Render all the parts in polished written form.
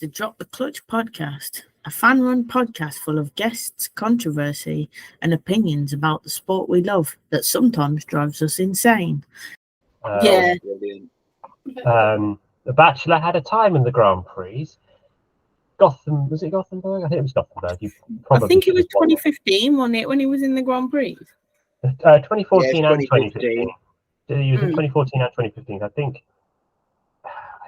the Drop the Clutch podcast, a fan-run podcast full of guests, controversy, and opinions about the sport we love that sometimes drives us insane. The Bachelor had a time in the Grand Prix. Was it Gothenburg? I think it was Gothenburg. I think it was 2015, wasn't it, when he was in the Grand Prix? 2014 and 2015. He was in 2014 and 2015. I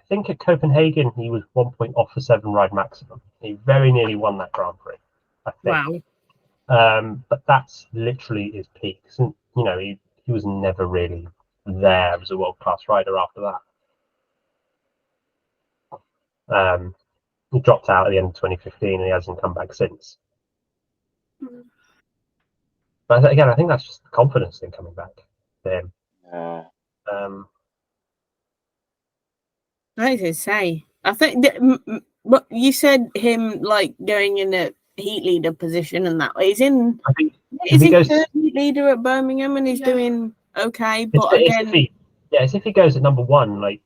think at Copenhagen he was 1 point off for 7 ride maximum. He very nearly won that Grand Prix, I think. Wow. But that's literally his peak. So, he was never really there as a world-class rider after that. He dropped out at the end of 2015 and he hasn't come back since. But again, I think that's just the confidence thing coming back to him. I was going to say, I think what you said, him like going in a heat leader position and that way. Is he third heat leader at Birmingham and he's doing okay? But as if he goes at number 1, like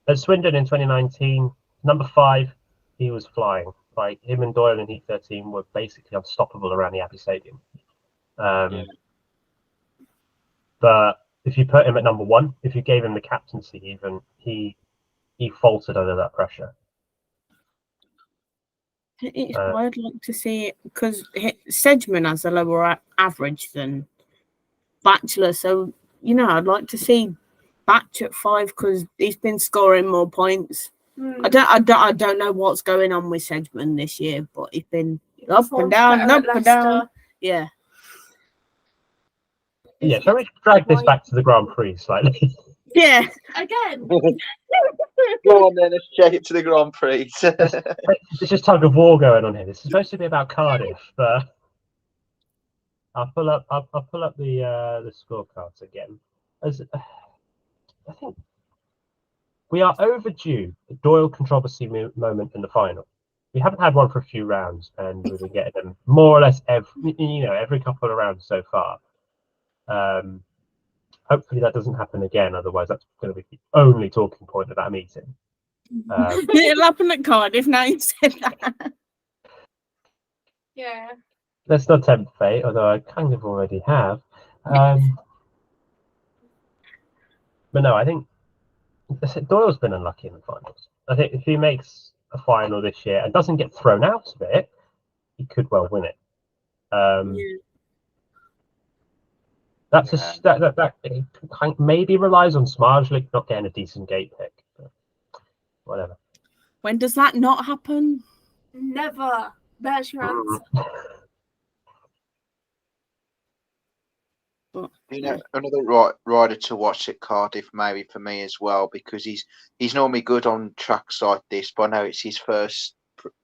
at Swindon in 2019, number 5, he was flying. Like him and Doyle in Heat 13 were basically unstoppable around the Abbey Stadium. But if you put him at number 1, if you gave him the captaincy, even he faltered under that pressure. It's I'd like to see it because Sedgman has a lower average than Bachelor, so I'd like to see Batch at 5 because he's been scoring more points. I don't know what's going on with Sedgman this year, but he's been up and down. Yeah. Yeah, shall we drag this back to the Grand Prix slightly? Yeah. Again. Go on then, let's check it to the Grand Prix. It's just tug of war going on here. This is supposed to be about Cardiff, but I'll pull up the scorecards again. I think we are overdue a Doyle controversy moment in the final. We haven't had one for a few rounds, and we've been getting them more or less every couple of rounds so far. Hopefully that doesn't happen again. Otherwise, that's going to be the only talking point of that meeting. It'll happen at Cardiff now you said that. Yeah. Let's not tempt fate, although I kind of already have. But no, I think Doyle's been unlucky in the finals. I think if he makes a final this year and doesn't get thrown out of it, he could well win it. That maybe relies on Smartlik not getting a decent gate pick. But whatever. When does that not happen? Never. That's your answer. Another rider to watch at Cardiff maybe for me as well, because he's normally good on tracks like this, but I know it's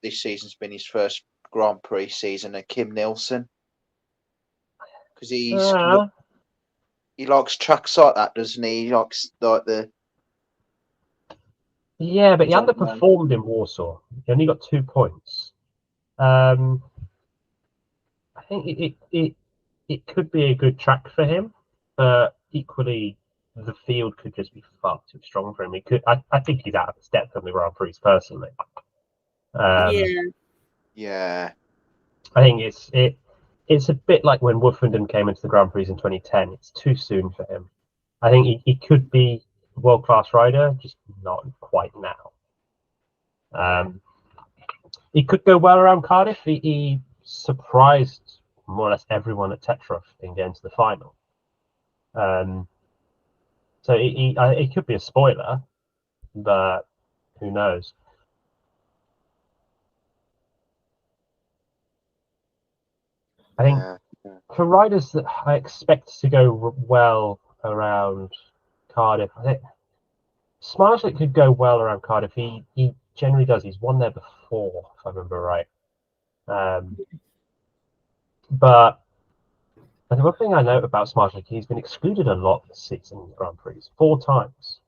this season's been his first Grand Prix season, and Kim Nielsen, because he likes tracks like that, doesn't he? He likes like the but he underperformed in Warsaw. He only got 2 points. I think it could be a good track for him, but equally the field could just be far too strong for him. I think he's out of his depth on the Grand Prix personally. Yeah. I think it's a bit like when Woofenden came into the Grand Prix in 2010. It's too soon for him. I think he could be a world-class rider, just not quite now. He could go well around Cardiff. He surprised more or less everyone at Tetrov in getting to the final. So it could be a spoiler, but who knows? I think for riders that I expect to go well around Cardiff, I think Smartlik could go well around Cardiff. He generally does. He's won there before, if I remember right. But the one thing I know about Smartlik, he's been excluded a lot this season in the Grand Prix, 4 times,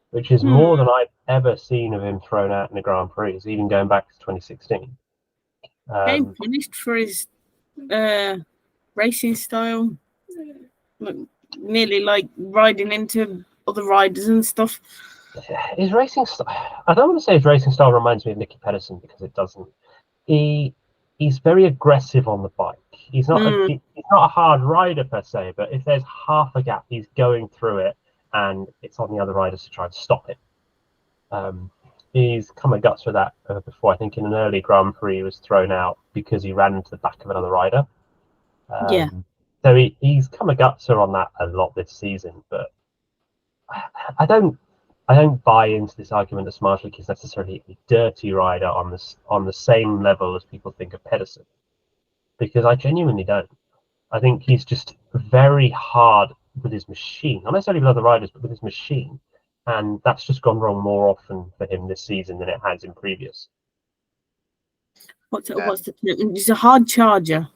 which is more than I've ever seen of him thrown out in the Grand Prix, even going back to 2016. Getting punished for his racing style, nearly like riding into other riders and stuff. his racing style. I don't want to say his racing style reminds me of Nicky Pedersen because it doesn't. He's very aggressive on the bike. He's not he's not a hard rider per se, but if there's half a gap, he's going through it, and it's on the other riders to try and stop him. He's come a guts for that before. I think in an early Grand Prix, he was thrown out because he ran into the back of another rider. So he's come a gutser on that a lot this season, but I don't buy into this argument that Smarslik is necessarily a dirty rider on the same level as people think of Pedersen, because I genuinely don't. I think he's just very hard with his machine, not necessarily with other riders, but with his machine, and that's just gone wrong more often for him this season than it has in previous. What's the term? He's a hard charger.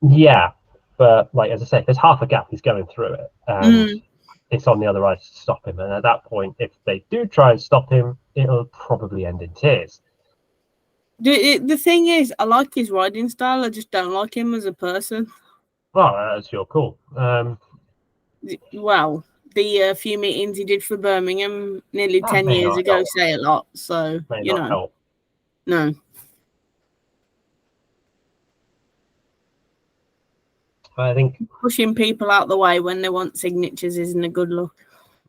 Yeah, but like as I say, if there's half a gap, he's going through it, and it's on the other riders to stop him. And at that point, if they do try and stop him, it'll probably end in tears. The thing is, I like his riding style. I just don't like him as a person. Well, that's your call. Well, the few meetings he did for Birmingham nearly 10 years ago help. say a lot. So, May you not know, help. no. I think Pushing people out the way when they want signatures isn't a good look.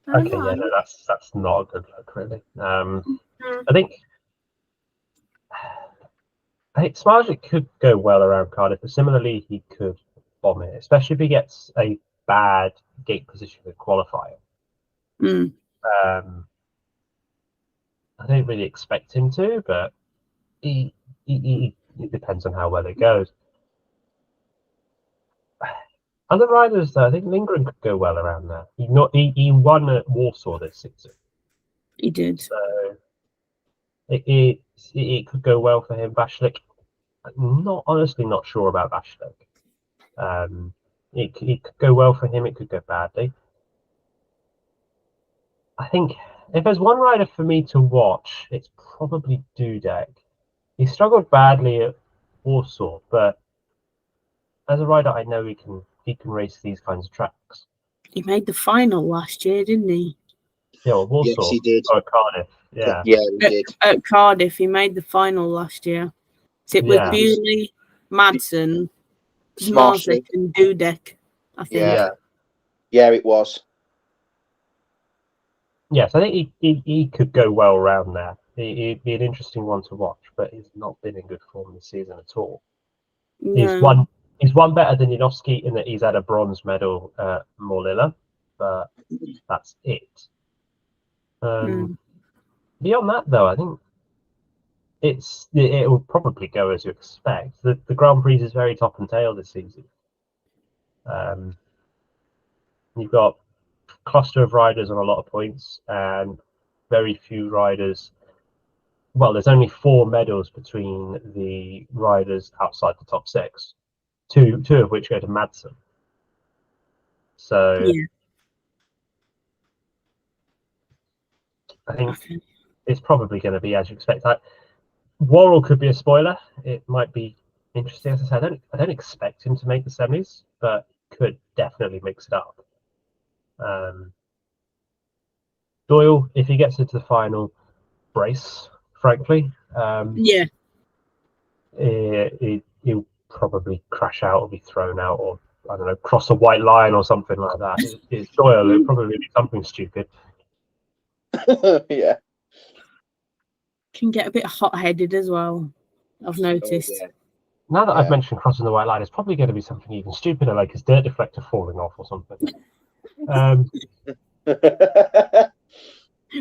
okay, yeah, no, that's not a good look, really. I think Smarslik could go well around Cardiff, but similarly, he could bomb it, especially if he gets a bad gate position with qualifying. I don't really expect him to, but it depends on how well it goes. Other riders, though, I think Lindgren could go well around there. He won at Warsaw this season. He did. So it could go well for him. Vashlik, honestly not sure about Vashlik. It could go well for him. It could go badly. I think if there's one rider for me to watch, it's probably Dudek. He struggled badly at Warsaw, but as a rider, I know he can race these kinds of tracks. He made the final last year, didn't he? Yeah, well, Warsaw. Yes, he did. Or Cardiff. Yeah. Yeah, he did. At Cardiff, he made the final last year. So it was Bewley, Madsen, Smarslik, and Dudek, I think. Yeah, it was. Yes, I think he could go well around there. He'd be an interesting one to watch, but he's not been in good form this season at all. No. He's one better than Janowski in that he's had a bronze medal at Morlilla, but that's it. Beyond that, though, I think it will probably go as you expect. The Grand Prix is very top and tail this season. You've got a cluster of riders on a lot of points and very few riders. Well, there's only 4 medals between the riders outside the top 6, two of which go to Madsen. So I think it's probably going to be as you expect. Worrell could be a spoiler. It might be interesting. As I said, I don't expect him to make the semis, but could definitely mix it up. Doyle, if he gets into the final, brace, frankly. He'll probably crash out or be thrown out or, I don't know, cross a white line or something like that. It's Doyle. It'll probably be something stupid. Yeah. Can get a bit hot-headed as well, I've noticed. Now that I've mentioned crossing the white line, it's probably going to be something even stupider, like his dirt deflector falling off or something.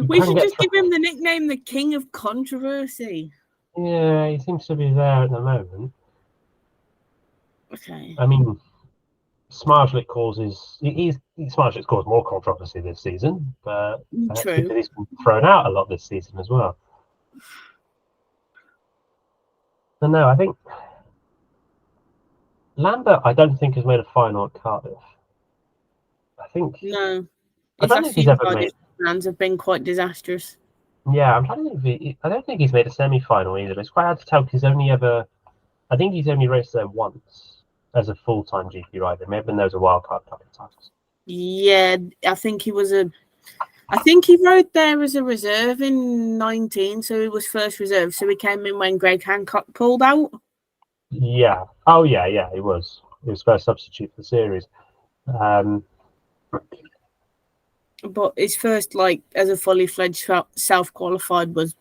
We should just give him the nickname the King of Controversy. Yeah, he seems to be there at the moment. Okay. I mean, Smarslik Smarslik's caused more controversy this season, but that's because he's been thrown out a lot this season as well. And no, I think Lambert, I don't think has made a final at Cardiff. I don't think he's ever made. Plans have been quite disastrous. Yeah, I'm trying to think. I don't think he's made a semi-final either. It's quite hard to tell because I think he's only raced there once as a full-time GP rider. Maybe when there was a wildcard couple of times. Yeah, I think he was I think he rode there as a reserve in 19, so he was first reserve. So he came in when Greg Hancock pulled out. Yeah. Oh, yeah, he was. He was first substitute for the series. But his first, like, as a fully fledged self-qualified was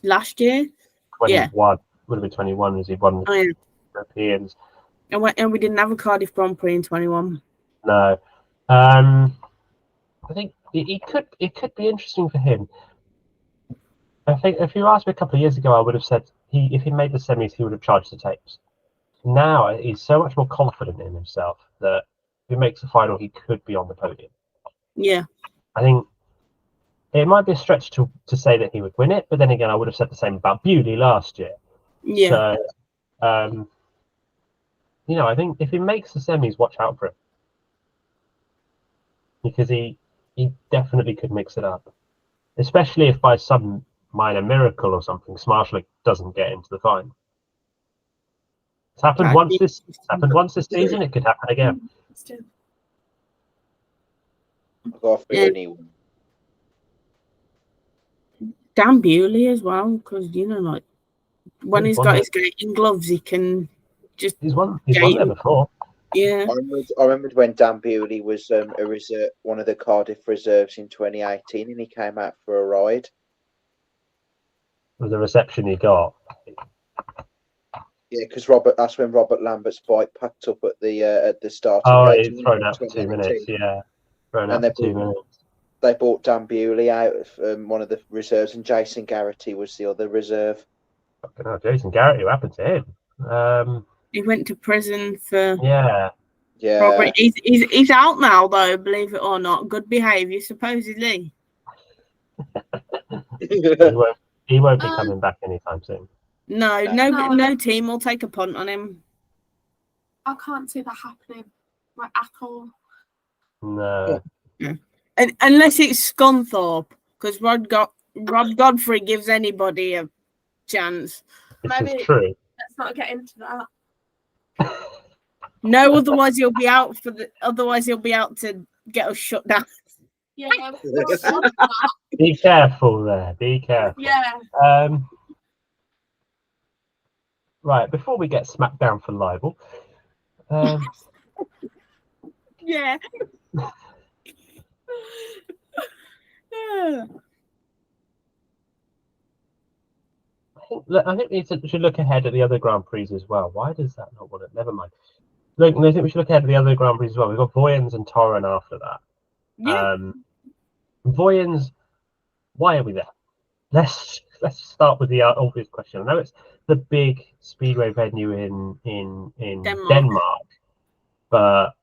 last year. 21. Yeah. Would have been 21 as he won Oh, yeah. Europeans. And we didn't have a Cardiff Grand Prix in 21. No. I think it could be interesting for him. I think if you asked me a couple of years ago, I would have said if he made the semis, he would have charged the tapes. Now he's so much more confident in himself that if he makes the final, he could be on the podium. Yeah. I think it might be a stretch to say that he would win it, but then again, I would have said the same about Bewley last year. Yeah. So, I think if he makes the semis, watch out for him. Because he definitely could mix it up. Especially if by some minor miracle or something, Smarshlick doesn't get into the final. It's happened once this season, it could happen again. Anyone. Dan Bewley as well, because like when he's got his gating gloves, he can just. He's won there before. Yeah. I remember when Dan Bewley was one of the Cardiff reserves in 2018, and he came out for a ride. With the reception he got. Yeah, because that's when Robert Lambert's bike packed up at the start. Oh, he's thrown out for 2 minutes. Yeah, thrown out for 2 minutes. They bought Dan Bewley out of one of the reserves, and Jason Garrity was the other reserve. Fucking hell, Jason Garrity, what happened to him? He went to prison for. Yeah. Robert. He's out now though, believe it or not. Good behaviour, supposedly. He won't be coming back anytime soon. No team will take a punt on him. I can't see that happening, like at all. No. Yeah. And unless it's Scunthorpe, because Rob Godfrey gives anybody a chance. This is true. Let's not get into that. No, otherwise he'll be out to get us shut down. Yeah. Be careful there. Be careful. Yeah. Right, before we get smacked down for libel. Yeah. I think we should look ahead at the other Grand Prix as well. Why does that not want it? Never mind. Look, I think we should look ahead at the other Grand Prix as well. We've got Voyens and Torren after that. Yeah. Voyens, why are we there? Let's start with the obvious question. I know it's the big speedway venue in Denmark, but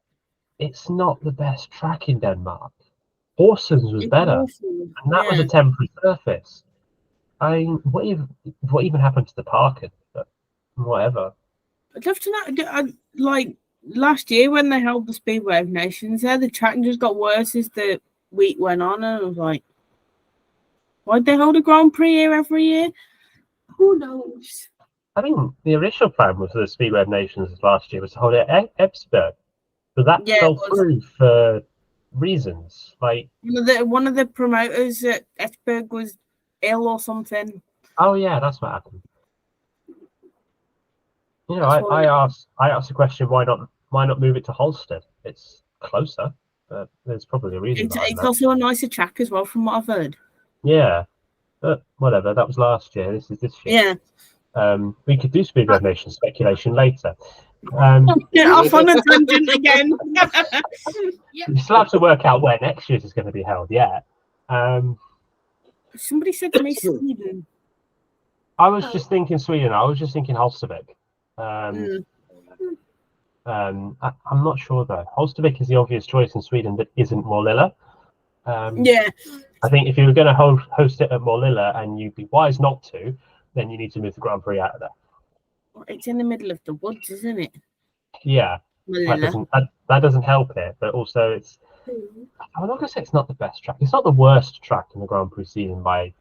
it's not the best track in Denmark. Horsens was better, and that was a temporary surface. I mean, what even happened to the parking? But whatever. I'd love to know. Like last year when they held the Speedway of Nations, the track just got worse as the week went on, and I was like, why'd they hold a Grand Prix here every year? Who knows? I think the original plan was for the Speedway of Nations last year was to hold it at Ebsberg, but that fell through for reasons like one of the promoters at Ebsberg was ill or something. Oh yeah, that's what happened. I asked the question, why not move it to Holsted? It's closer, but there's probably a reason. It's also a nicer track as well, from what I've heard. Yeah, but whatever. That was last year. This is this year. Yeah. We could do Speedway of Nations speculation later. Get off on a tangent again. You still have to work out where next year's is going to be held. Yeah. Somebody said to me Sweden. I was just thinking Sweden. I was just thinking Holstervik. I'm not sure though. Holstervik is the obvious choice in Sweden, but isn't Målilla. Yeah. I think if you were going to host it at Målilla and you'd be wise not to, then you need to move the Grand Prix out of there. It's in the middle of the woods, isn't it? Yeah. That doesn't help it, but also it's. I'm not going to say it's not the best track. It's not the worst track in the Grand Prix season by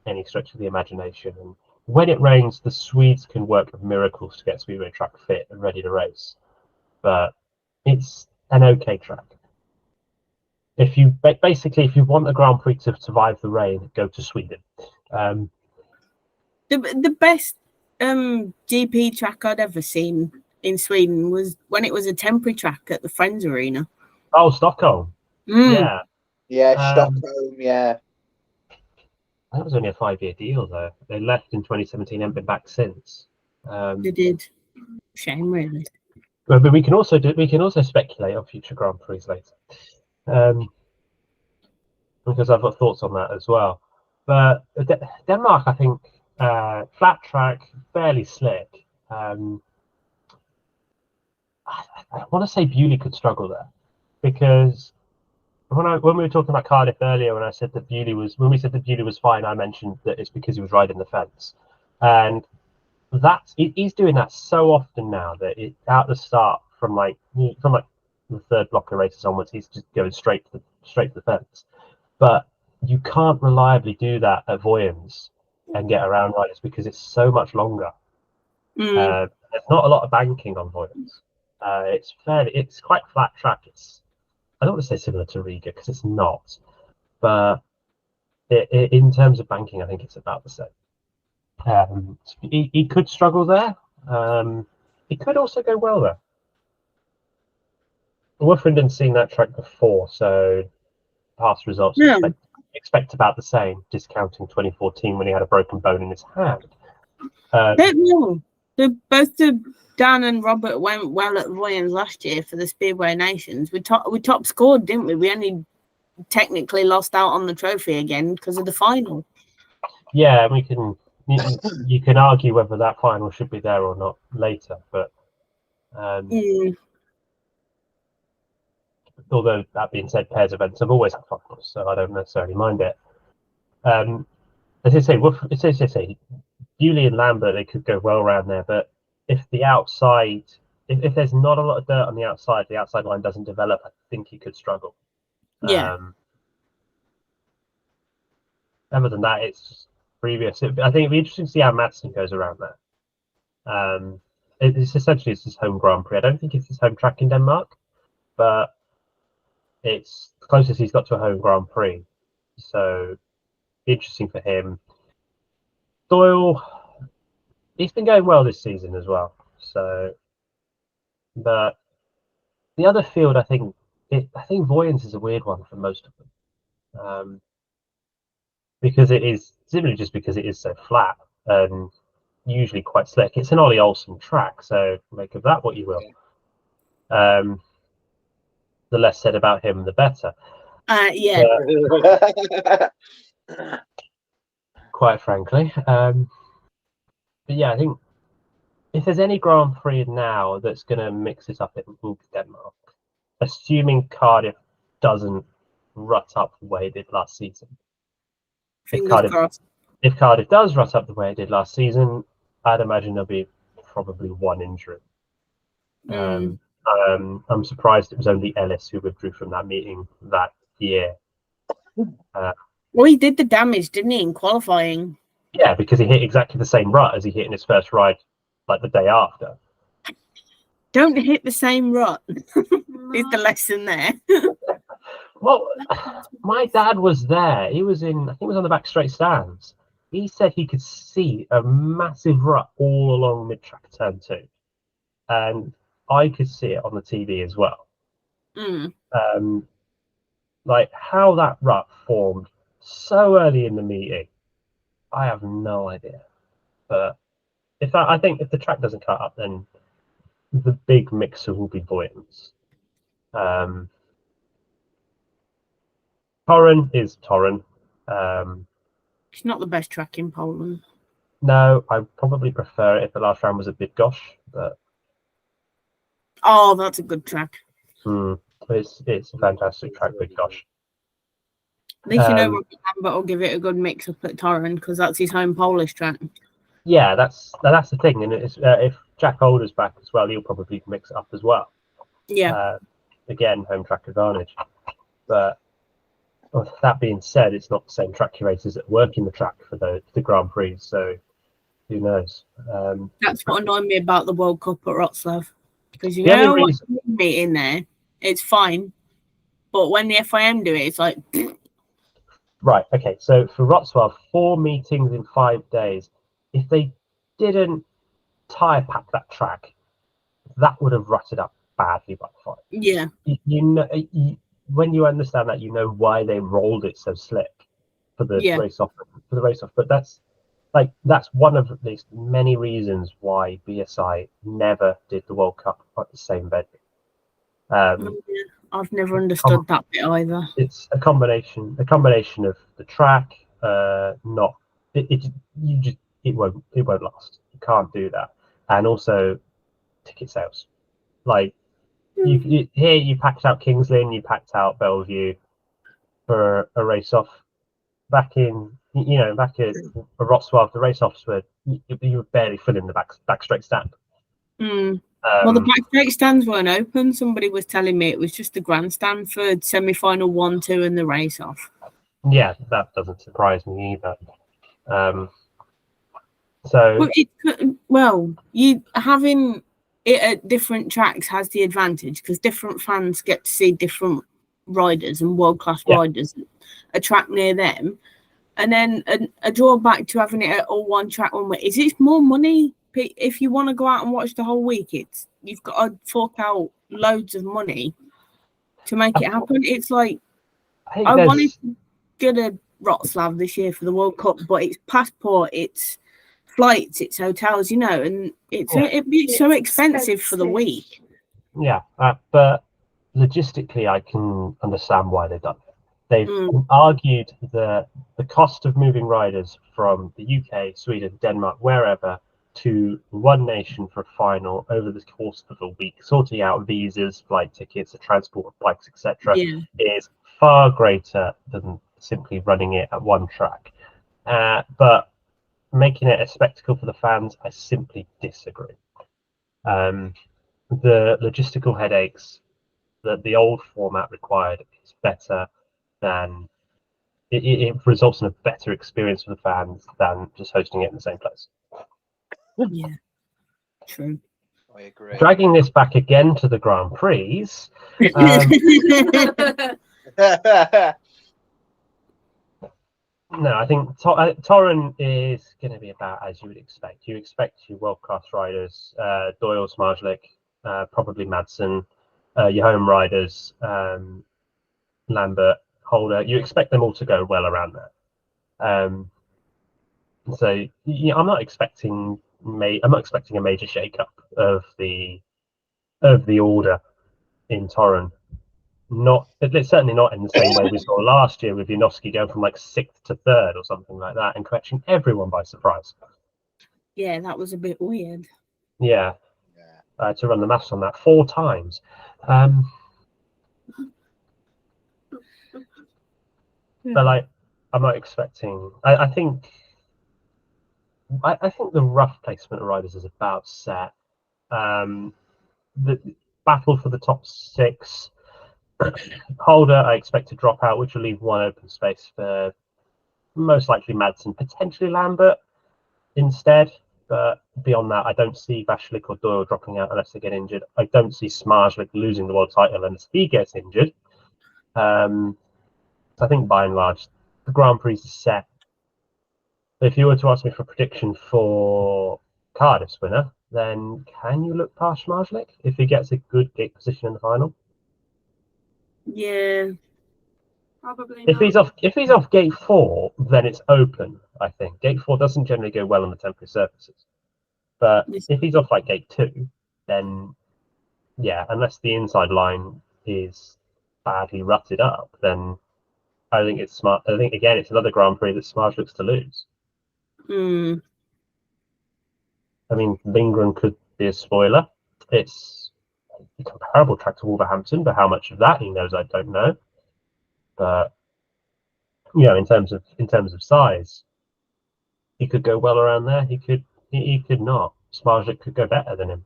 any stretch of the imagination. And when it rains, the Swedes can work miracles to get Speedway track fit and ready to race. But it's an okay track. if you want a Grand Prix to survive the rain, go to Sweden. The best GP track I'd ever seen in Sweden was when it was a temporary track at the Friends Arena. Oh, Stockholm. Yeah. Stockholm. Yeah. That was only a 5-year deal, though. They left in 2017 and been back since. They did. Shame, really. But we can also speculate on future Grand Prix later, because I've got thoughts on that as well. But Denmark, I think, flat track, fairly slick. I want to say Bewley could struggle there, because when we were talking about Cardiff earlier, when we said that Bewley was fine, I mentioned that it's because he was riding the fence, and he's doing that so often now that out the start from the third block of races onwards, he's just going straight to the fence. But you can't reliably do that at Voyens and get around riders because it's so much longer. There's not a lot of banking on Voyens. It's quite flat track. I don't want to say similar to Riga because it's not, but in terms of banking, I think it's about the same. He could struggle there. He could also go well there. Wolfram didn't see that track before, so past results expect about the same, discounting 2014 when he had a broken bone in his hand. Both Dan and Robert went well at Voyens last year for the Speedway Nations. We top scored, didn't we? We only technically lost out on the trophy again because of the final. Yeah, you can argue whether that final should be there or not later, but although that being said, pairs events have always had finals, so I don't necessarily mind it. As I say, Bewley and Lambert, they could go well around there, but if the outside, if there's not a lot of dirt on the outside line doesn't develop, I think he could struggle. Yeah. Other than that, it's just previous. I think it'd be interesting to see how Madsen goes around there. It's his home Grand Prix. I don't think it's his home track in Denmark, but it's the closest he's got to a home Grand Prix. So interesting for him. Doyle, he's been going well this season as well. So, but the other field, I think Voyens is a weird one for most of them, because it is simply just because it is so flat and usually quite slick. It's an Ollie Olsen track, so make of that what you will. The less said about him, the better. Yeah. Quite frankly. But yeah, I think if there's any Grand Prix now that's going to mix it up, it will be Denmark. Assuming Cardiff doesn't rut up the way it did last season. If Cardiff does rut up the way it did last season, I'd imagine there'll be probably one injury. I'm surprised it was only Ellis who withdrew from that meeting that year. Well, he did the damage, didn't he, in qualifying? Yeah, because he hit exactly the same rut as he hit in his first ride, like the day after. Don't hit the same rut. Is the lesson there? Well, my dad was there. He was on the back straight stands. He said he could see a massive rut all along mid-track turn 2. And I could see it on the TV as well. Like how that rut formed so early in the meeting, I have no idea. But I think if the track doesn't cut up, then the big mixer will be Voyens. Torren is Torren. It's not the best track in Poland. No, I probably prefer it if the last round was a Bydgoszcz, but oh, that's a good track. It's a fantastic track, Bydgoszcz. At least you know Lambert will give it a good mix up at Torren because that's his home Polish track. Yeah, that's the thing, and if Jack Holder's back as well, he'll probably mix it up as well. Yeah. Again, home track advantage. But that being said, it's not the same track curators that work in the track for the Grand Prix, so who knows? That's what annoyed me about the World Cup at Wrocław, because you know meeting there, it's fine, But when the FIM do it, it's like, Right. Okay. So for Wrocław, 4 meetings in 5 days. If they didn't tyre pack that track, that would have rutted up badly by the 5. yeah, You know, when you understand that, you know why they rolled it so slick for the Yeah. race off. But that's one of at least many reasons why BSI never did the World Cup at the same venue. I've never understood that bit either. It's a combination of the track, not it won't last. You can't do that, and also ticket sales. Like you packed out Kings Lynn, you packed out Bellevue for a race off. Back at Wrocław, the race offs were you were barely filling the back straight stand. Well, the back straight stands weren't open. Somebody was telling me it was just the grandstand for semi-final 1, 2, and the race off. Yeah, that doesn't surprise me either. You having it at different tracks has the advantage because different fans get to see different riders and world-class riders at a track near them. And then a drawback to having it at all one track one way is it's more money. If you want to go out and watch the whole week, you've got to fork out loads of money to make it happen. It's like I wanted to go to Wrocław this year for the World Cup, but it's passport, it's flights, it's hotels, and it'd be so expensive for the week. Yeah, but logistically, I can understand why they've done it. They've argued that the cost of moving riders from the UK, Sweden, Denmark, wherever, to one nation for a final over the course of a week, sorting out visas, flight tickets, the transport of bikes, etc., is far greater than simply running it at one track. But making it a spectacle for the fans, I simply disagree. The logistical headaches that the old format required is better than it results in a better experience for the fans than just hosting it in the same place. Yeah, true. I agree. Dragging this back again to the Grand Prix. No, I think Torren is going to be about as you would expect. You expect your world-class riders, Doyle, Smarzlik, probably Madsen, your home riders, Lambert, Holder. You expect them all to go well around there. So I'm not expecting a major shake-up of the order in Torren. It's certainly not in the same way we saw last year with Janowski going from like 6th to 3rd or something like that and catching everyone by surprise. Yeah, that was a bit weird. Yeah. I had to run the maths on that 4 times. But I'm not expecting. I think the rough placement of riders is about set. The battle for the top 6. Holder, I expect to drop out, which will leave one open space for most likely Madsen, potentially Lambert instead. But beyond that, I don't see Vashlik or Doyle dropping out unless they get injured. I don't see Smarzlik losing the world title unless he gets injured. So I think by and large, the Grand Prix is set. If you were to ask me for a prediction for Cardiff's winner, then can you look past Smarzlik if he gets a good gate position in the final? Yeah, Probably If not. he's off gate 4, then it's open. I think gate 4 doesn't generally go well on the temporary surfaces, but if he's off like gate 2, then yeah, unless the inside line is badly rutted up, then I think it's smart. I think again it's another Grand Prix that Smarge looks to lose. I mean, Lindgren could be a spoiler. It's a comparable track to Wolverhampton, but how much of that he knows, I don't know. But in terms of size, he could go well around there. He could not. Smarzlik could go better than him.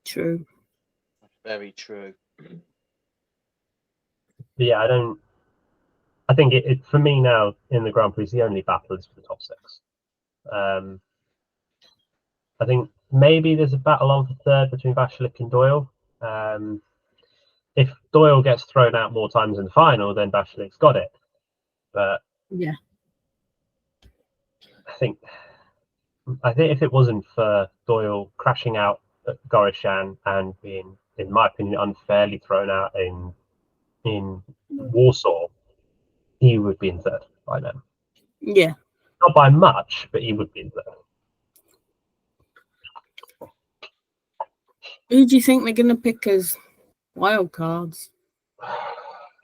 true. Very true. But yeah, I think it for me now in the Grand Prix, the only battle is for the top 6. I think maybe there's a battle on for 3rd between Vashlik and Doyle. if Doyle gets thrown out more times in the final, then Bachelik's got it. But yeah, I think if it wasn't for Doyle crashing out at Gorishan and being, in my opinion, unfairly thrown out in Warsaw, he would be in third by then. yeah. Not by much, but he would be in third. Who do you think they're going to pick as wild cards?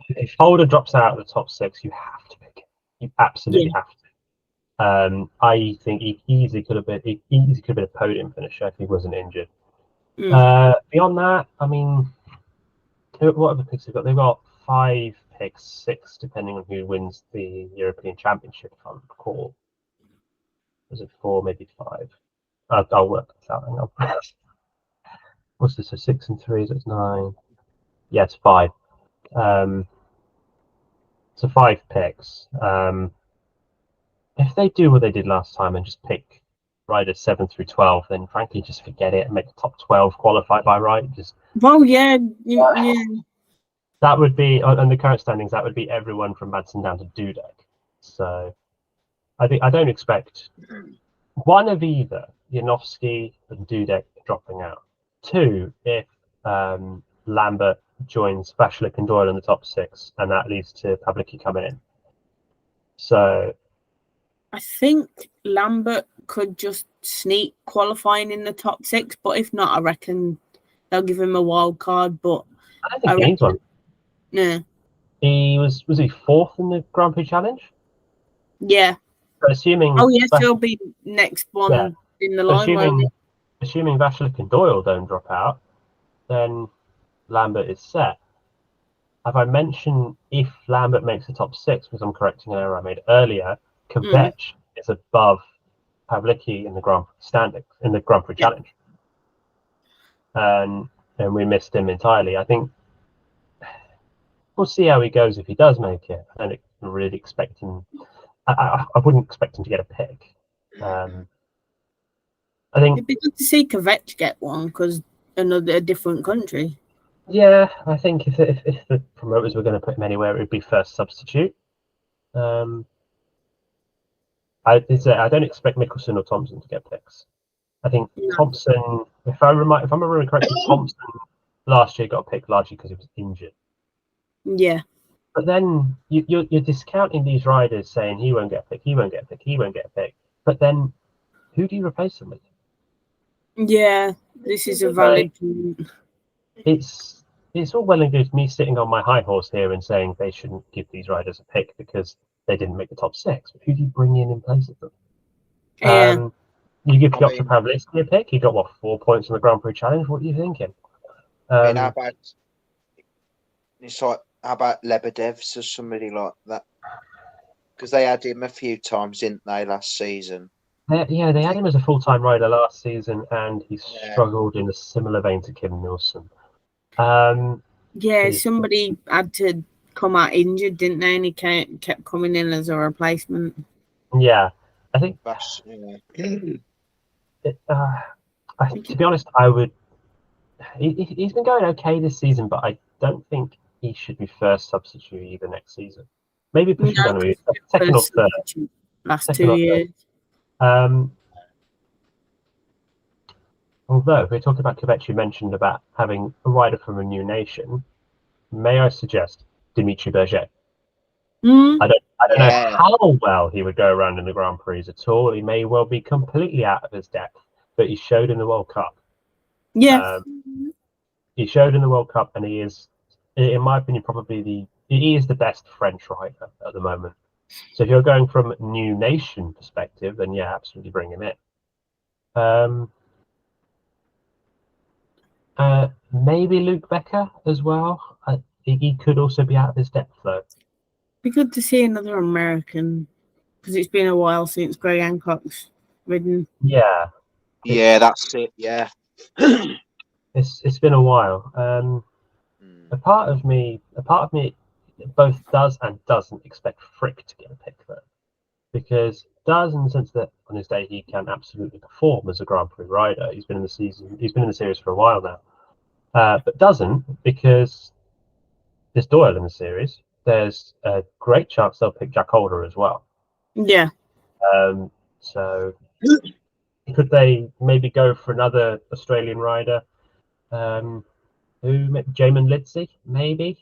If Holder drops out of the top 6, you have to pick him. You absolutely have to. I think he easily could have been a podium finisher if he wasn't injured. Beyond that, I mean, what other picks they've got? They've got 5 picks, 6 depending on who wins the European Championship. If I recall, was it 4, maybe 5? I'll work this out. Hang on. What's this? So 6 and 3, so it's 9. Yeah, it's 5. So 5 picks. If they do what they did last time and just pick riders 7 through 12, then frankly, just forget it and make the top 12 qualify by right. Well, yeah. That would be, on the current standings, that would be everyone from Madsen down to Dudek. So I don't expect one of either Janowski and Dudek dropping out. 2, if Lambert joins Bachelik and Doyle in the top 6, and that leads to Pavlicki coming in. So I think Lambert could just sneak qualifying in the top 6, but if not, I reckon they'll give him a wild card. But I don't think he needs one. Yeah. He was he 4th in the Grand Prix Challenge? Yeah. So assuming. Oh yes, he'll be next one in the line. Assuming Bachelik and Doyle don't drop out, then Lambert is set. Have I mentioned if Lambert makes the top 6, because I'm correcting an error I made earlier, Kvec is above Pavlicki in the Grand Prix standings, in the Grand Prix Challenge. And we missed him entirely. I think we'll see how he goes if he does make it. I don't really expect him. I wouldn't expect him to get a pick. I think it'd be good to see Kvec get one because a different country. Yeah, I think if the promoters were going to put him anywhere, it would be first substitute. I don't expect Mikkelsen or Thompson to get picks. I think Thompson, if I remember correctly, Thompson last year got a pick largely because he was injured. Yeah. But then you're discounting these riders, saying he won't get a pick, he won't get a pick, he won't get a pick. But then, who do you replace him with? Yeah, this is a valid. It's all well and good me sitting on my high horse here and saying they shouldn't give these riders a pick because they didn't make the top 6. But who do you bring in place of them? Yeah. You give Piotr Pavlicki a pick. He got 4 points in the Grand Prix Challenge. What are you thinking? How about Lebedevs or somebody like that? Because they had him a few times, didn't they, last season? They had him as a full-time rider last season, and he struggled in a similar vein to Kim Nielsen. Somebody had to come out injured, didn't they? And he kept coming in as a replacement. Yeah, I think. To be honest, I would. He's been going okay this season, but I don't think he should be first substitute either next season. Maybe push him down to second or third. Last 2 years. Although, if we're talking about Kvec, you mentioned about having a rider from a new nation. May I suggest Dimitri Berger? I don't know how well he would go around in the Grand Prix at all. He may well be completely out of his depth, but he showed in the World Cup. Yeah. He showed in the World Cup, and he is, in my opinion, he is the best French rider at the moment. So if you're going from a new nation perspective, then yeah, absolutely bring him in. Maybe Luke Becker as well. He could also be out of his depth though. Be good to see another American because it's been a while since Greg Hancock's ridden. Yeah, that's it. Yeah, it's been a while. A part of me both does and doesn't expect Frick to get a pick though, because does in the sense that on his day he can absolutely perform as a Grand Prix rider. He's been in the series for a while now, but doesn't because there's Doyle in the series. There's a great chance they'll pick Jack Holder as well. Yeah. So could they maybe go for another Australian rider? Jamin Lidsey, maybe.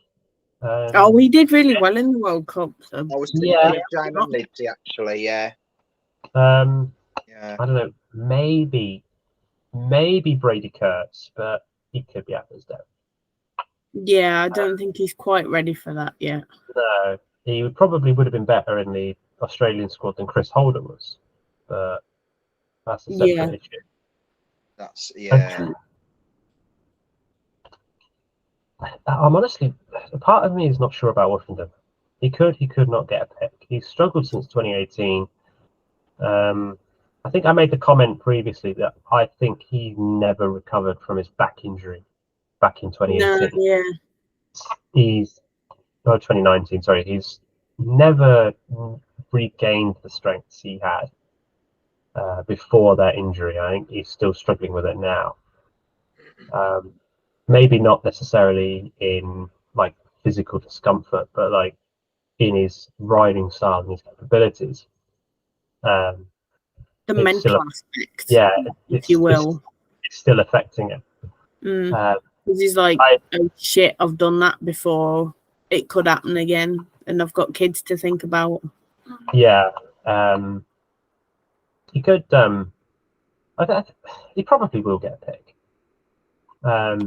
Oh, we did really well in the World Cup. So. I was thinking Yeah. of Jamin Lidsey, actually. Yeah. I don't know. Maybe Brady Kurtz, but he could be out of his depth. Yeah, I don't think he's quite ready for that yet. No, he probably would have been better in the Australian squad than Chris Holder was, but that's a separate issue. That's I'm honestly, part of me is not sure about Woofenden. He could not get a pick. He's struggled since 2018. I think I made the comment previously that I think he never recovered from his back injury back in 2018. No, yeah. 2019, sorry. He's never regained the strengths he had before that injury. I think he's still struggling with it now. Maybe not necessarily in like physical discomfort, but like in his riding style and his capabilities. The mental aspect, if you will. It's still affecting him. Because he's like, oh shit, I've done that before. It could happen again, and I've got kids to think about. Yeah, he could. He probably will get a pick.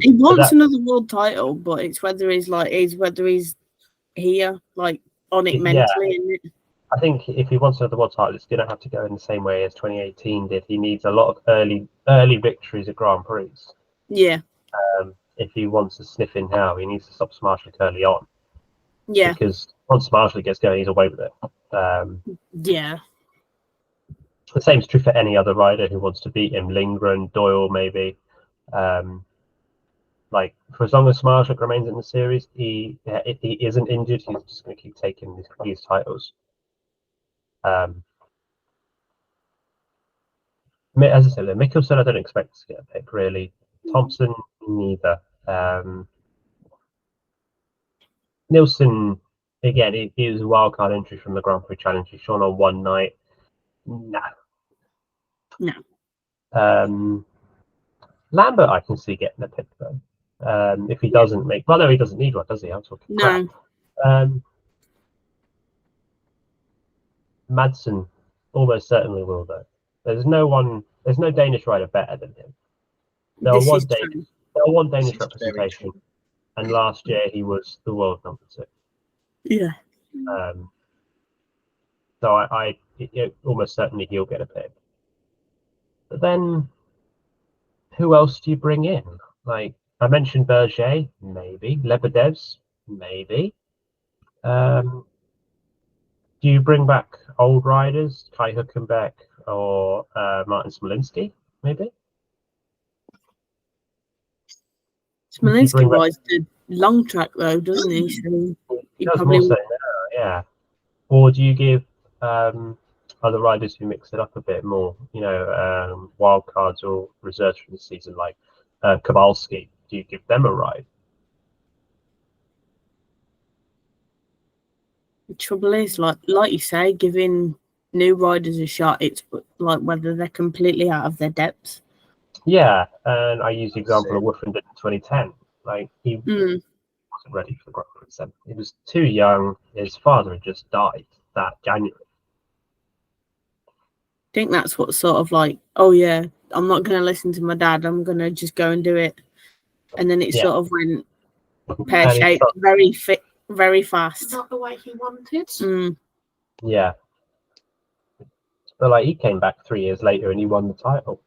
He wants another world title, but it's whether he's here, like on it mentally. Isn't it? I think if he wants another world title, it's going to have to go in the same way as 2018 did. He needs a lot of early victories at Grand Prix. Yeah. If he wants to sniff in now, he needs to stop Smartlick early on. Yeah. Because once Smartlick gets going, he's away with it. Yeah. The same is true for any other rider who wants to beat him. Lindgren, Doyle, maybe. Like for as long as Smartlick remains in the series, if he isn't injured, he's just going to keep taking these titles. As I said, Mikkelsen, I don't expect to get a pick really. Thompson, neither. Nielsen, again, he was a wildcard entry from the Grand Prix Challenge. He's shone on one night. No. Lambert, I can see getting a pick though. If he doesn't make, well, no, he doesn't need one, does he? I'm talking crap. Madsen almost certainly will though. There's no Danish rider better than him. They'll want Danish representation. And last year he was the world number 2. Yeah. So I almost certainly he'll get a pick. But then, who else do you bring in? Like I mentioned, Berger, maybe. Lebedev's, maybe. Do you bring back old riders, Kai Hülkenberg or Martin Smolinski, maybe? Smolinski rides the long track though, doesn't he? So he does more so now, yeah. Or do you give other riders who mix it up a bit more, wild cards or reserves from the season, like Kowalski? Do you give them a ride? The trouble is, like you say, giving new riders a shot. It's like whether they're completely out of their depths. Yeah, and I use the example of Woofenden in 2010. Like he wasn't ready for the Grand Prix. He was too young. His father had just died that January. I think that's what sort of like, oh yeah, I'm not going to listen to my dad. I'm going to just go and do it. And then it sort of went pear-shaped, very fast. Not the way he wanted. Yeah. But like he came back 3 years later and he won the title.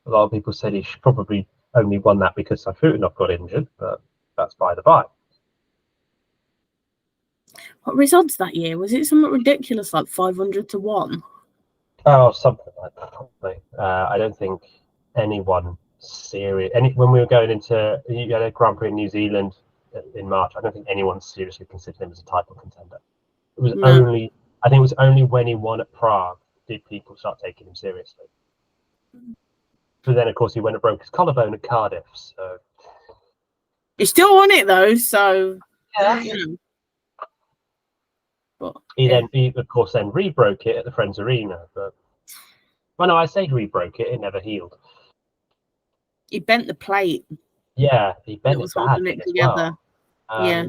A lot of people said he probably only won that because Sayfutdinov got injured, but that's by the by. What were his odds that year? Was it something ridiculous, like 500 to 1? Oh, something like that, probably. I don't think anyone serious. When we were going into a Grand Prix in New Zealand in March, I don't think anyone seriously considered him as a title contender. It was only when he won at Prague did people start taking him seriously. But then, of course, he went and broke his collarbone at Cardiff. So he still won it though. So Yeah. You know. But He of course then re-broke it at the Friends Arena, but well, no, I say re-broke it; it never healed. he bent the plate. Yeah, he bent It it was holding badly it as together. well. Yeah.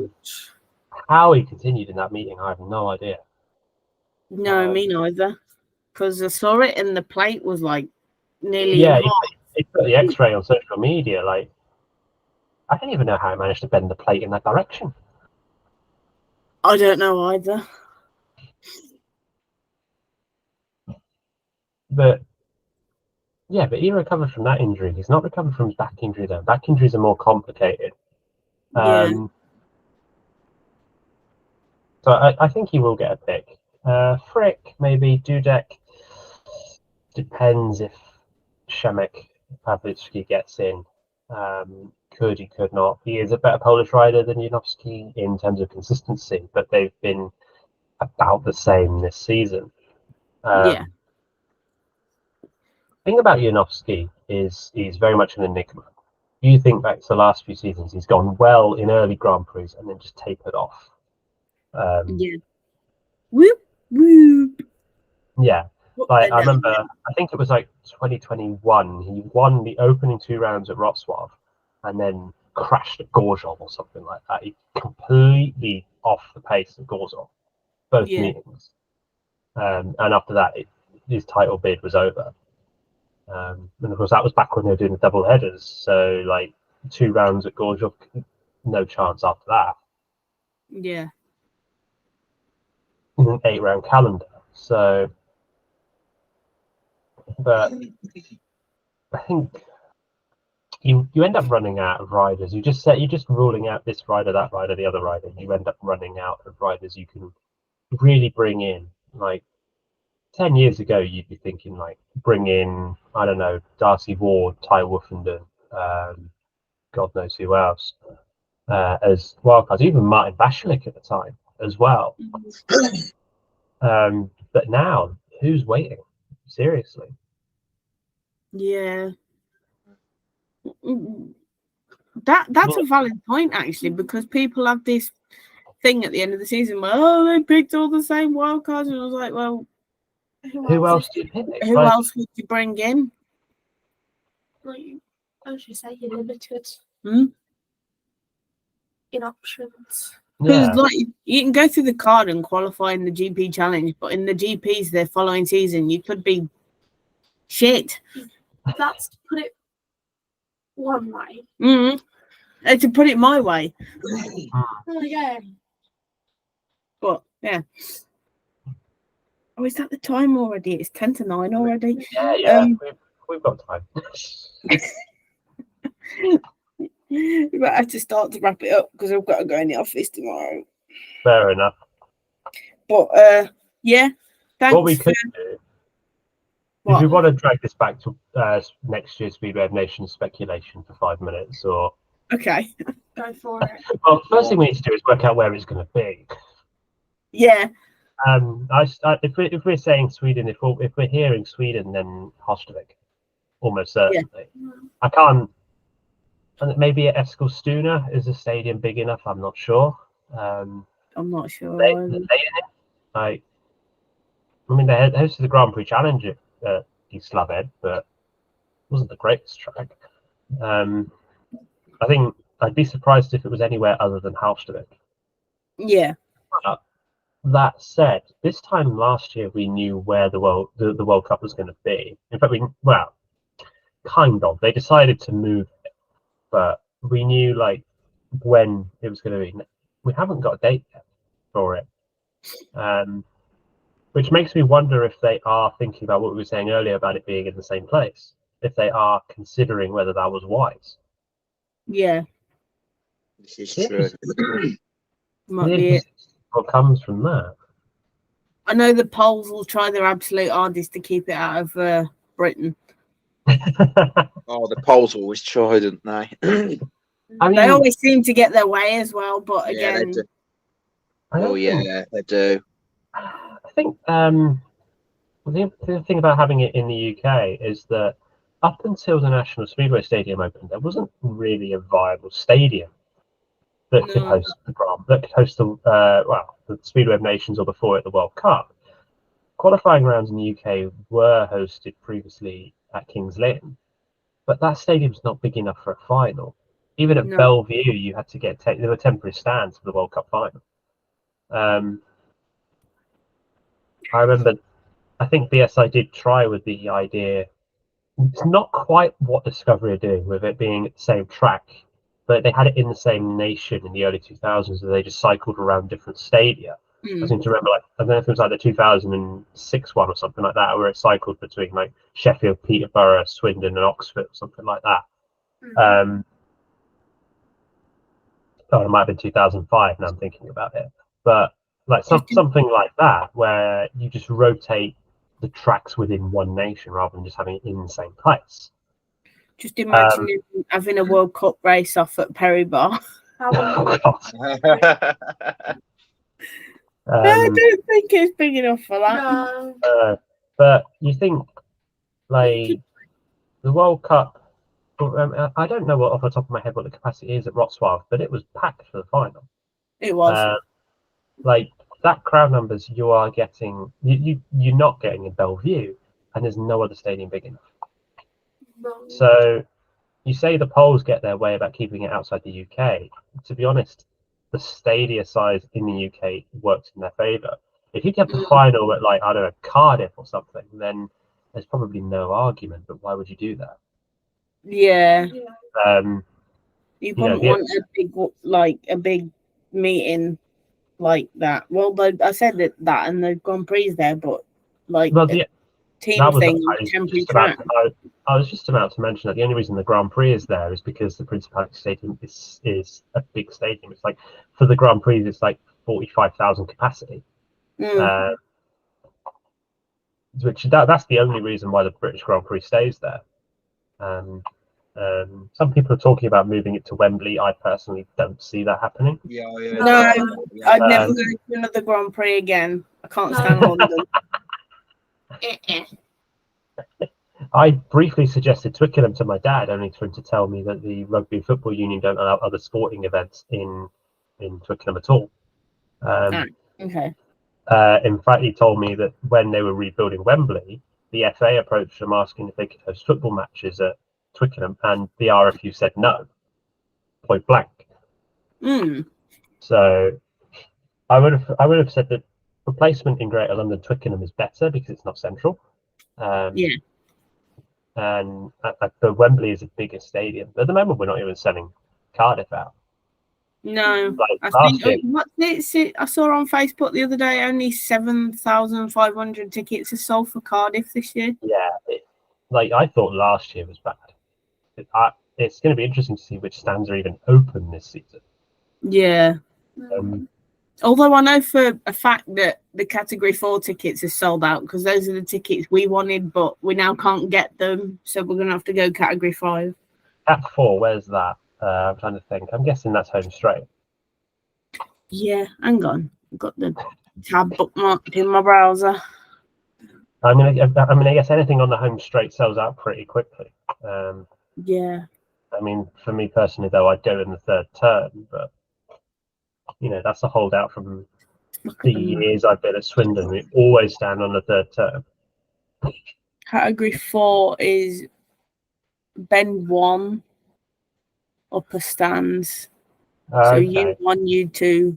How he continued in that meeting, I have no idea. No, me neither. Because I saw it and the plate was like nearly Yeah, half. he put the X-ray on social media. Like, I don't even know how he managed to bend the plate in that direction. I don't know either. But yeah, but he recovered from that injury. He's not recovered from his back injury though. Back injuries are more complicated. Yeah. So I think he will get a pick. Frick, maybe. Dudek. Depends if Shemek Pavlitsky gets in. Could he, could not. He is a better Polish rider than Janowski in terms of consistency, but they've been about the same this season. Yeah. The thing about Janowski is he's very much an enigma. You think back to the last few seasons, he's gone well in early Grand Prix and then just tapered off. Yeah. Whoop, whoop. Yeah. Whoop, Like, I no. remember, I think it was like 2021, he won the opening 2 rounds at Wrocław and then crashed at Gorzów or something like that. He completely off the pace at Gorzów, both Yeah. meetings. And after that, his title bid was over. And of course, that was back when they were doing the double headers. So, like, 2 rounds at Gorzów, no chance after that. Yeah. In an 8-round calendar. So, but I think you end up running out of riders. You're just ruling out this rider, that rider, the other rider. You end up running out of riders you can really bring in. Like 10 years ago, you'd be thinking like bring in, I don't know, Darcy Ward, Ty Woofenden, God knows who else as wildcards. Even Martin Bashalik at the time as well. But now, who's waiting? Seriously. Yeah. That's a valid point actually, because people have this thing at the end of the season where they picked all the same wild cards, and I was like, well, Who else do you pick? who else would you bring in? Like, as you say, you're limited Hmm? in options. Because Yeah. like you can go through the card and qualify in the GP challenge, but in the GPs the following season you could be shit. That's to put it one way. And to put it my way. Oh, yeah. But yeah. Oh, is that the time already? It's 10 to 9 already. Yeah. We've got time. We might have to start to wrap it up because I've got to go in the office tomorrow. Fair enough. But yeah, thanks. What we could do, if we want to drag this back to next year's Speedway of Nations speculation for 5 minutes, or Okay. Go for it. well, first thing we need to do is work out where it's going to be. Yeah. If we're saying Sweden, if we're hearing Sweden, then Hostovik, almost certainly. Yeah. I can't. And maybe at Eskilstuna, is the stadium big enough? I'm not sure. I'm not sure. They in it? Like, I mean, they hosted the Grand Prix Challenge at East Slabbhead, but it wasn't the greatest track. I think I'd be surprised if it was anywhere other than Halstavik. Yeah. That said, this time last year we knew where the World Cup was going to be. In fact, kind of. They decided to move it, but we knew like when it was going to be. We haven't got a date yet for it, which makes me wonder if they are thinking about what we were saying earlier about it being in the same place. If they are considering whether that was wise. Yeah. This is true. Might be it. What comes from that? I know the Poles will try their absolute hardest to keep it out of Britain. Oh, the Poles always try, don't they? I mean, They always seem to get their way as well, but Yeah, they again, do. I Yeah, they do. I think the thing about having it in the UK is that up until the National Speedway Stadium opened, there wasn't really a viable stadium that could host the that could host the Speedway of Nations or before it the World Cup. Qualifying rounds in the UK were hosted previously at Kings Lynn, but that stadium's not big enough for a final. Even at Bellevue, you had to get there were temporary stands for the World Cup final. I remember, I think BSI did try with the idea. It's not quite what Discovery are doing with it being at the same track, but they had it in the same nation in the early 2000s, and they just cycled around different stadia. I seem to remember, like, I don't know if it was like the 2006 one or something like that, where it cycled between like Sheffield, Peterborough, Swindon, and Oxford, or something like that. Oh, it might have been 2005. Now I'm thinking about it, but like something like that, where you just rotate the tracks within one nation rather than just having it in the same place. Just imagine having a World Cup race off at Perry Bar. Oh, I don't think it's big enough for that. No. But you think, like, the World Cup, I don't know off the top of my head what the capacity is at Wrocław, but it was packed for the final. It was. Like, that crowd numbers you are getting, you're not getting in Bellevue, and there's no other stadium big enough. No. So you say the Poles get their way about keeping it outside the UK. To be honest, the stadia size in the UK works in their favour. If you get the final at, like, I don't know, Cardiff or something, then there's probably no argument. But why would you do that? Yeah. You wouldn't want a big meeting like that. Well, I said that and the Grand Prix there, but like team thing, temporary track. I was just about to mention that the only reason the Grand Prix is there is because the Principality Stadium is a big stadium. It's like, for the Grand Prix, it's like 45,000 capacity. Which that's the only reason why the British Grand Prix stays there. Some people are talking about moving it to Wembley. I personally don't see that happening. No, I'd never go to another Grand Prix again. I can't stand London. I briefly suggested Twickenham to my dad, only for him to tell me that the Rugby and Football Union don't allow other sporting events in Twickenham at all. Okay. In fact, he told me that when they were rebuilding Wembley, the FA approached them asking if they could host football matches at Twickenham, and the RFU said no, point blank. So I would have said that replacement in Greater London, Twickenham is better because it's not central. And the Wembley is a bigger stadium. At the moment, we're not even selling Cardiff out. No, like I think I saw on Facebook the other day only 7,500 tickets are sold for Cardiff this year. Yeah, I thought last year was bad. It's going to be interesting to see which stands are even open this season. Yeah. Although I know for a fact that the Category 4 tickets are sold out because those are the tickets we wanted, but we now can't get them, so we're going to have to go Category 5. Cat 4, where's that? I'm trying to think. I'm guessing that's home straight. Yeah, hang on. I've got the tab bookmarked in my browser. I mean, I guess anything on the home straight sells out pretty quickly. Yeah. I mean, for me personally, though, I'd go in the third turn, but that's a holdout from the years I've been at Swindon. We always stand on the third turn. Category 4 is Bend 1, upper stands. So U1, U2,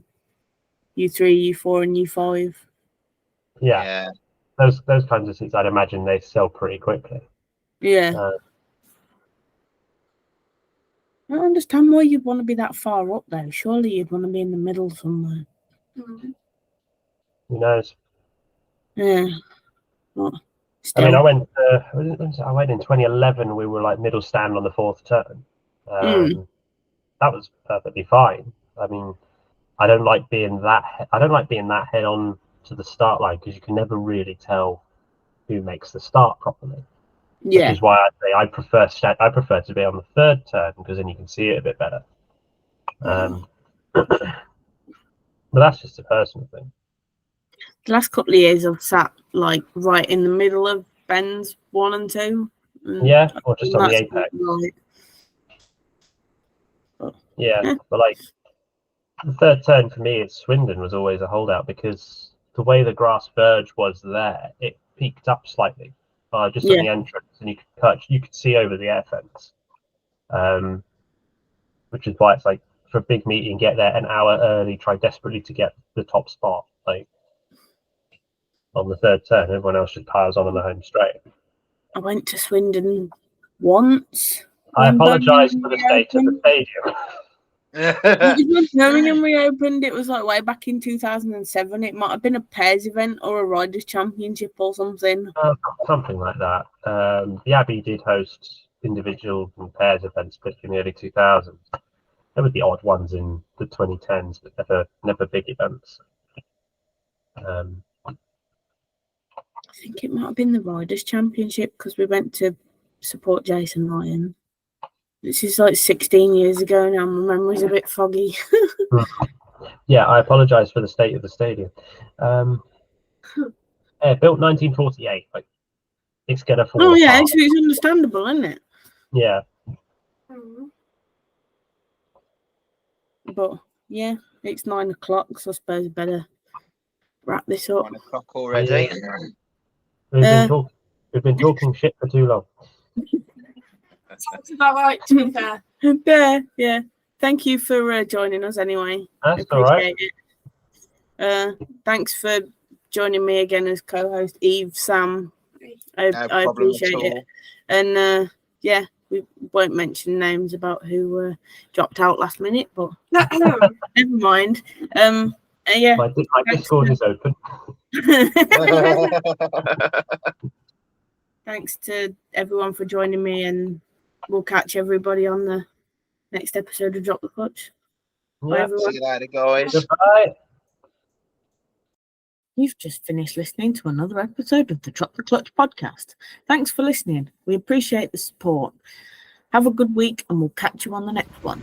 U3, U4, and U5. Yeah. Those kinds of seats, I'd imagine they sell pretty quickly. Yeah. I don't understand why you'd want to be that far up, though. Surely you'd want to be in the middle somewhere. Who knows? Yeah. But I mean, I went in 2011. We were like middle stand on the fourth turn. That was perfectly fine. I mean, I don't like being that head on to the start line because you can never really tell who makes the start properly. Yeah. Which is why I say I prefer to be on the third turn because then you can see it a bit better. But that's just a personal thing. The last couple of years I've sat like right in the middle of bends 1 and 2. Yeah, or just on the apex. Right. Yeah, but like the third turn for me at Swindon was always a holdout because the way the grass verge was there, it peaked up slightly, just on the entrance, and you could see over the air fence, which is why it's like for a big meeting, get there an hour early, try desperately to get the top spot, like on the third turn. Everyone else just piles on the home straight. I went to Swindon once. I apologise for the state of the stadium. When Birmingham reopened, it was like way back in 2007. It might have been a pairs event or a riders' championship or something. Something like that. The Abbey did host individual and pairs events back in the early 2000s. There were the odd ones in the 2010s, but never big events. I think it might have been the riders' championship because we went to support Jason Ryan. This is like 16 years ago now. My memory's a bit foggy. Yeah, I apologise for the state of the stadium. Built 1948. Like, it's going to fall apart. Yeah, it's understandable, isn't it? Yeah. But, yeah, it's 9 o'clock, so I suppose I better wrap this up. 9 o'clock already. We've been talking shit for too long. That's about right, to be fair. Yeah. Thank you for joining us anyway. That's all right. Thanks for joining me again as co-host, Eve, Sam. I appreciate it. And yeah, we won't mention names about who dropped out last minute, but never mind. Yeah. My Discord is open. Thanks to everyone for joining me, and we'll catch everybody on the next episode of Drop the Clutch. Bye, everyone. See you later, guys. Goodbye. You've just finished listening to another episode of the Drop the Clutch podcast. Thanks for listening. We appreciate the support. Have a good week, and we'll catch you on the next one.